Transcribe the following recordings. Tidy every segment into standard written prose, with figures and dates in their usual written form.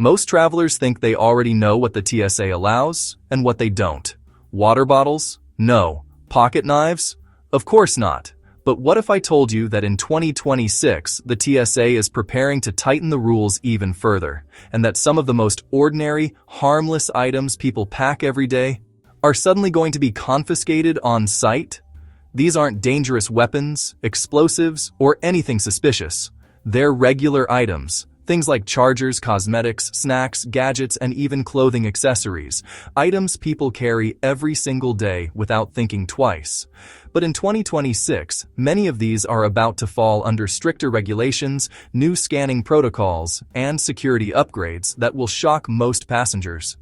Most travelers think they already know what the TSA allows and what they don't. Water bottles? No. Pocket knives? Of course not. But what if I told you that in 2026, the TSA is preparing to tighten the rules even further, and that some of the most ordinary, harmless items people pack every day are suddenly going to be confiscated on site? These aren't dangerous weapons, explosives, or anything suspicious. They're regular items. Things like chargers, cosmetics, snacks, gadgets, and even clothing accessories. Items people carry every single day without thinking twice. But in 2026, many of these are about to fall under stricter regulations, new scanning protocols, and security upgrades that will shock most passengers.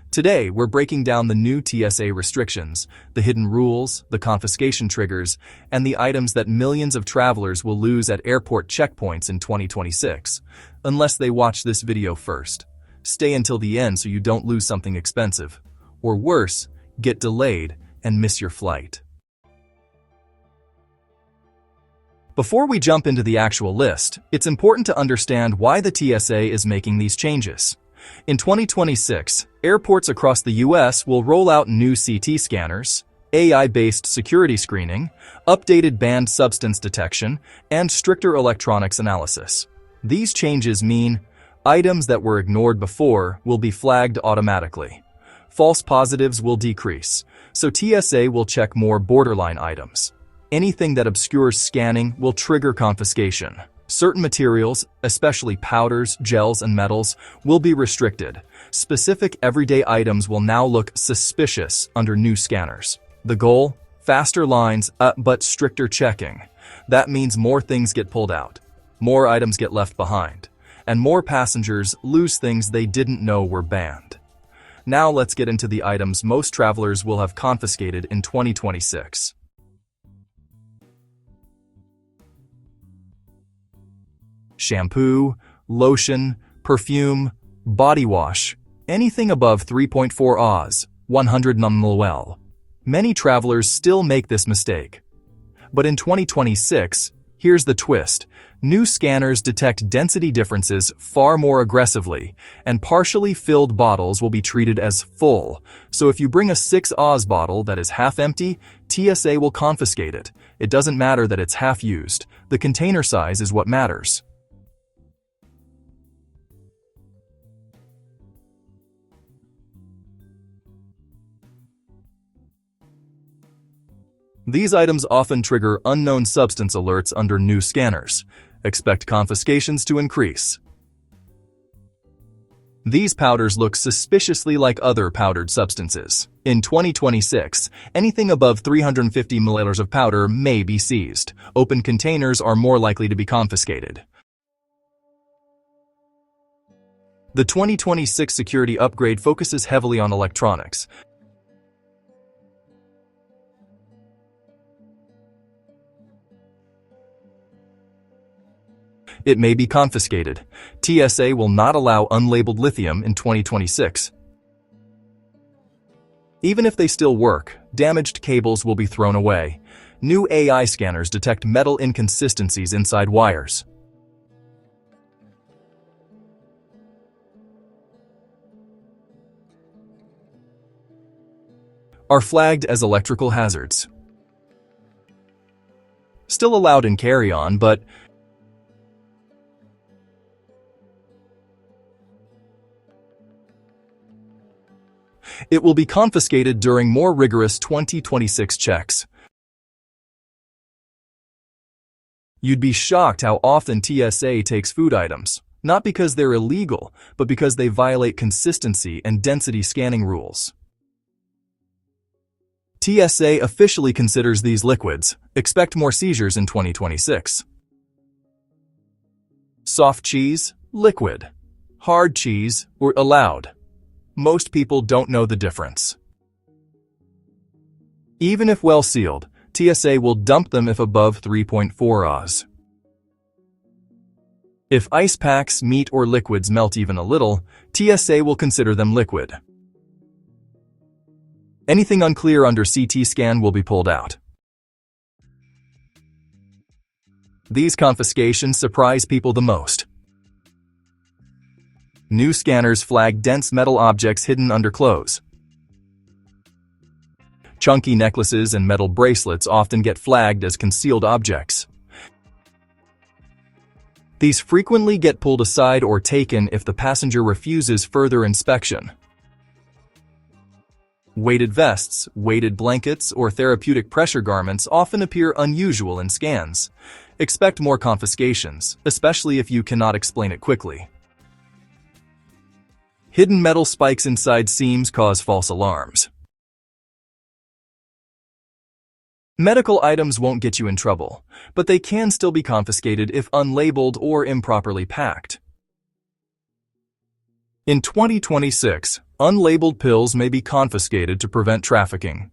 Today, we're breaking down the new TSA restrictions, the hidden rules, the confiscation triggers, and the items that millions of travelers will lose at airport checkpoints in 2026, unless they watch this video first. Stay until the end so you don't lose something expensive. Or worse, get delayed and miss your flight. Before we jump into the actual list, it's important to understand why the TSA is making these changes. In 2026, airports across the US will roll out new CT scanners, AI-based security screening, updated banned substance detection, and stricter electronics analysis. These changes mean items that were ignored before will be flagged automatically. False positives will decrease, so TSA will check more borderline items. Anything that obscures scanning will trigger confiscation. Certain materials, especially powders, gels, and metals, will be restricted. Specific everyday items will now look suspicious under new scanners. The goal? Faster lines, but stricter checking. That means more things get pulled out, more items get left behind, and more passengers lose things they didn't know were banned. Now let's get into the items most travelers will have confiscated in 2026. Shampoo, lotion, perfume, body wash, anything above 3.4 Oz, 100 ml. Many travelers still make this mistake. But in 2026, here's the twist. New scanners detect density differences far more aggressively, and partially filled bottles will be treated as full. So if you bring a 6 Oz bottle that is half empty, TSA will confiscate it. It doesn't matter that it's half used. The container size is what matters. These items often trigger unknown substance alerts under new scanners. Expect confiscations to increase. These powders look suspiciously like other powdered substances. In 2026, anything above 350 milliliters of powder may be seized. Open containers are more likely to be confiscated. The 2026 security upgrade focuses heavily on electronics. It may be confiscated. TSA will not allow unlabeled lithium in 2026. Even if they still work, damaged cables will be thrown away. New AI scanners detect metal inconsistencies inside wires. Are flagged as electrical hazards. Still allowed in carry-on, but it will be confiscated during more rigorous 2026 checks. You'd be shocked how often TSA takes food items, not because they're illegal, but because they violate consistency and density scanning rules. TSA officially considers these liquids. Expect more seizures in 2026. Soft cheese, liquid. Hard cheese, or allowed. Most people don't know the difference. Even if well sealed, TSA will dump them if above 3.4 Oz. If ice packs, meat, or liquids melt even a little, TSA will consider them liquid. Anything unclear under CT scan will be pulled out. These confiscations surprise people the most. New scanners flag dense metal objects hidden under clothes. Chunky necklaces and metal bracelets often get flagged as concealed objects. These frequently get pulled aside or taken if the passenger refuses further inspection. Weighted vests, weighted blankets, or therapeutic pressure garments often appear unusual in scans. Expect more confiscations, especially if you cannot explain it quickly. Hidden metal spikes inside seams cause false alarms. Medical items won't get you in trouble, but they can still be confiscated if unlabeled or improperly packed. In 2026, unlabeled pills may be confiscated to prevent trafficking.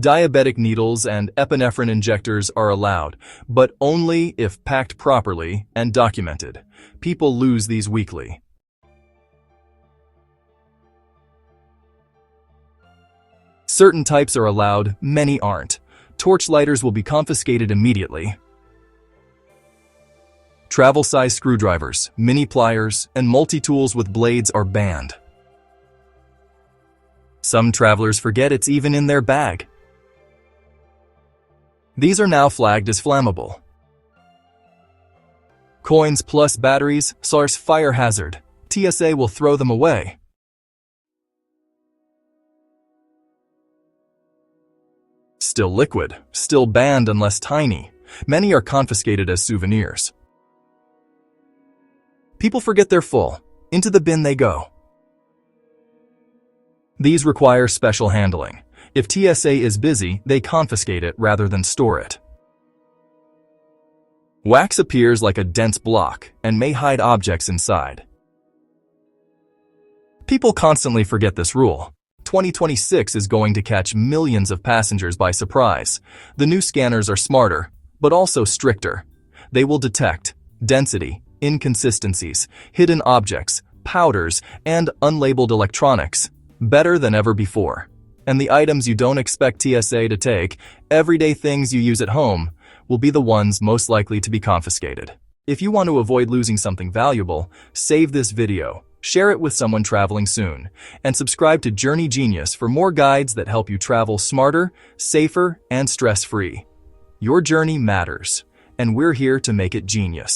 Diabetic needles and epinephrine injectors are allowed, but only if packed properly and documented. People lose these weekly. Certain types are allowed, many aren't. Torchlighters will be confiscated immediately. Travel-size screwdrivers, mini pliers, and multi-tools with blades are banned. Some travelers forget it's even in their bag. These are now flagged as flammable. Coins plus batteries, SARS fire hazard. TSA will throw them away. Still liquid, still banned unless tiny. Many are confiscated as souvenirs. People forget they're full. Into the bin they go. These require special handling. If TSA is busy, they confiscate it rather than store it. Wax appears like a dense block and may hide objects inside. People constantly forget this rule. 2026 is going to catch millions of passengers by surprise. The new scanners are smarter, but also stricter. They will detect density, inconsistencies, hidden objects, powders, and unlabeled electronics better than ever before. And the items you don't expect TSA to take, everyday things you use at home, will be the ones most likely to be confiscated. If you want to avoid losing something valuable, save this video, share it with someone traveling soon, and subscribe to Journey Genius for more guides that help you travel smarter, safer, and stress-free. Your journey matters, and we're here to make it genius.